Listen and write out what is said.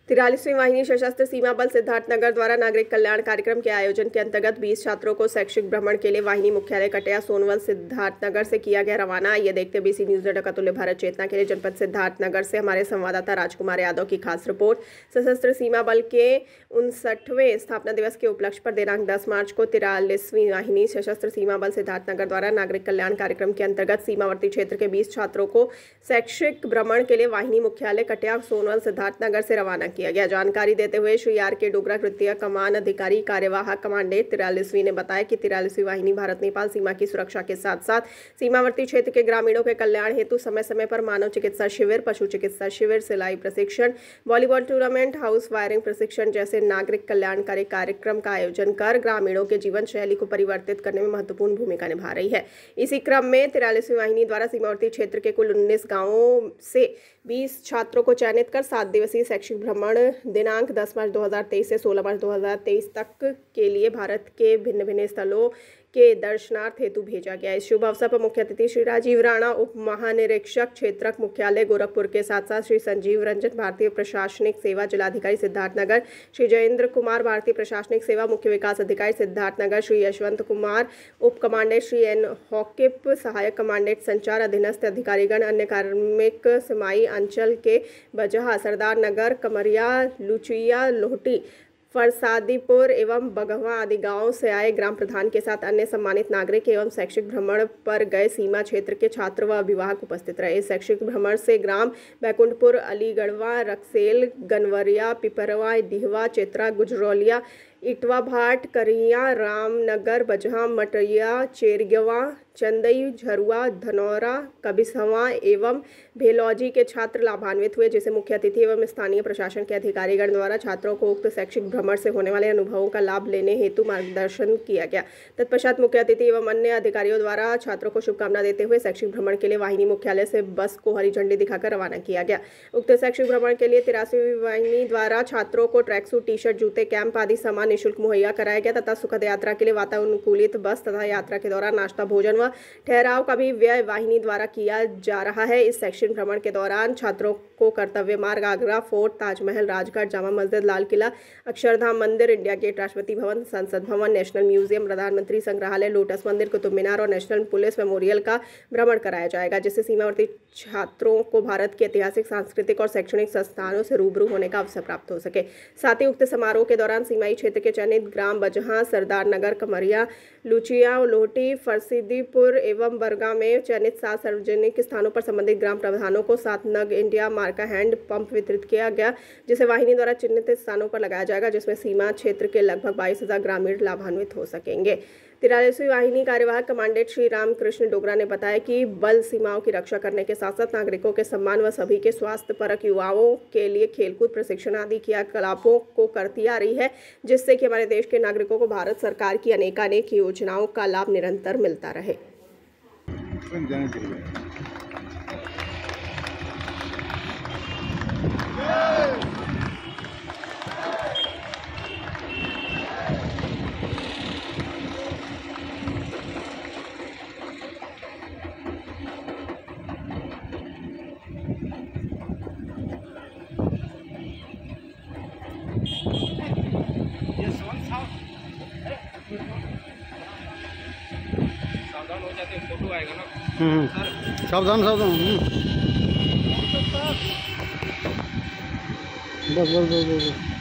43वीं वाहिनी सशस्त्र सीमा बल सिद्धार्थनगर द्वारा नागरिक कल्याण कार्यक्रम के आयोजन के अंतर्गत 20 छात्रों को शैक्षिक भ्रमण के लिए वाहिनी मुख्यालय कटिया सोनवल सिद्धार्थनगर से किया गया रवाना। ये देखते बीसी न्यूज नेटवर्क अतुल्य भारत चेतना के लिए जनपद सिद्धार्थनगर से हमारे संवाददाता राजकुमार यादव की खास रिपोर्ट। सशस्त्र सीमा बल के 59वें स्थापना दिवस के उपलक्ष्य पर दिनांक 10 मार्च को 43वीं वाहिनी सशस्त्र सीमा बल सिद्धार्थनगर द्वारा नागरिक कल्याण कार्यक्रम के अंतर्गत सीमावर्ती क्षेत्र के 20 छात्रों को शैक्षिक भ्रमण के लिए वाहिनी मुख्यालय कटिया सोनवल सिद्धार्थनगर से रवाना किया गया। जानकारी देते हुए श्री आर के डोगरा तृतीय कमान अधिकारी कार्यवाहक कमांडेंट 43वीं ने बताया कि 43वीं वाहिनी भारत नेपाल सीमा की सुरक्षा के साथ साथ सीमावर्ती क्षेत्र के ग्रामीणों के कल्याण हेतु समय समय पर मानव चिकित्सा शिविर, पशु चिकित्सा शिविर, सिलाई प्रशिक्षण, वॉलीबॉल टूर्नामेंट, हाउस वायरिंग प्रशिक्षण जैसे नागरिक कल्याणकारी कार्यक्रम का आयोजन कर ग्रामीणों के जीवन शैली को परिवर्तित करने में महत्वपूर्ण भूमिका निभा रही है। इसी क्रम में 43वीं वाहिनी द्वारा सीमावर्ती क्षेत्र के कुल 19 गांवों से 20 छात्रों को चयनित कर 7 दिवसीय शैक्षिक भ्रमण दिनांक 10 मार्च 2023 से 16 मार्च 2023 तक के लिए भारत के भिन्न भिन्न स्थलों के दर्शनार्थ हेतु भेजा गया। इस शुभ अवसर पर मुख्य अतिथि श्री राजीव राणा, उप महानिरीक्षक क्षेत्रक मुख्यालय गोरखपुर के साथ साथ श्री संजीव रंजन, भारतीय प्रशासनिक सेवा जिलाधिकारी सिद्धार्थनगर, श्री जयेंद्र कुमार, भारतीय प्रशासनिक सेवा मुख्य विकास अधिकारी सिद्धार्थनगर, श्री यशवंत कुमार, उप कमांडेंट श्री एन हॉकिप, सहायक कमांडेंट संचार, अधीनस्थ अधिकारीगण, अन्य कार्मिक समाई अंचल के बजहा, सरदार नगर, कमरिया, लुचिया, लोहटी, फरसादीपुर एवं बगवा आदि गांवों से आए ग्राम प्रधान के साथ अन्य सम्मानित नागरिक एवं शैक्षिक भ्रमण पर गए सीमा क्षेत्र के छात्र व अभिभावक उपस्थित रहे। इस शैक्षिक भ्रमण से ग्राम बैकुंठपुर, अलीगढ़वा, रक्सेल, गनवरिया, पिपरवा, डिहवा, चेत्रा, गुजरौलिया, इटवा भाट, करिया, रामनगर, बजहा, मटरिया, चेरगवा, चंदई, झरुआ, धनौरा, कबिसवा एवं भेलौजी के छात्र लाभान्वित हुए, जिसे मुख्य अतिथि एवं स्थानीय प्रशासन के अधिकारीगण द्वारा छात्रों को उक्त शैक्षिक भ्रमण से होने वाले अनुभवों का लाभ लेने हेतु मार्गदर्शन किया गया। तत्पश्चात मुख्य अतिथि एवं अन्य अधिकारियों द्वारा छात्रों को शुभकामना देते हुए शैक्षिक भ्रमण के लिए वाहिनी मुख्यालय से बस को हरी झंडी दिखाकर रवाना किया गया। उक्त शैक्षिक भ्रमण के लिए 83वीं वाहिनी द्वारा छात्रों को ट्रैक सूट, टी शर्ट, जूते, कैंप आदि सामान निःशुल्क मुहैया कराया गया तथा सुखद यात्रा के लिए वातानुकूलित बस तथा यात्रा के दौरान नाश्ता, भोजन व ठहराव का भी व्यय वाहिनी द्वारा किया जा रहा है। इस शैक्षिक भ्रमण के दौरान छात्रों को कर्तव्य मार्ग, आगरा फोर्ट, ताजमहल, राजघाट, जामा मस्जिद, लाल किला, अक्षरधाम मंदिर, इंडिया गेट, राष्ट्रपति भवन, संसद भवन, नेशनल म्यूजियम, प्रधानमंत्री संग्रहालय, लोटस मंदिर, कुतुब मीनार और नेशनल पुलिस मेमोरियल का भ्रमण कराया जाएगा, जिससे सीमावर्ती छात्रों को भारत के ऐतिहासिक, सांस्कृतिक और शैक्षणिक संस्थानों से रूबरू होने का अवसर प्राप्त हो सके। साथ ही उक्त समारोह के दौरान सीमाई क्षेत्र के चयनित ग्राम बजहा, सरदार नगर, कमरिया, लुचिया, लोहटी, फरसीदीपुर एवं बरगा में चयनित 7 सार्वजनिक स्थानों पर संबंधित ग्राम प्रधानों को 7 नग इंडिया मार्का हैंड पंप वितरित किया गया, जिसे वाहिनी द्वारा चिन्हित स्थानों पर लगाया जाएगा, जिसमें सीमा क्षेत्र के लगभग 22,000 ग्रामीण लाभान्वित हो सकेंगे। 43वीं वाहिनी कार्यवाहक कमांडेंट श्री रामकृष्ण डोगरा ने बताया कि बल सीमाओं की रक्षा करने के साथ साथ नागरिकों के सम्मान व सभी के स्वास्थ्य परक युवाओं के लिए खेलकूद प्रशिक्षण आदि क्रियाकलापों को करती आ रही है, जिससे कि हमारे देश के नागरिकों को भारत सरकार की अनेकानेक योजनाओं का लाभ निरंतर मिलता रहे। सावधान हो जाते फोटो आएगा ना। सावधान बस।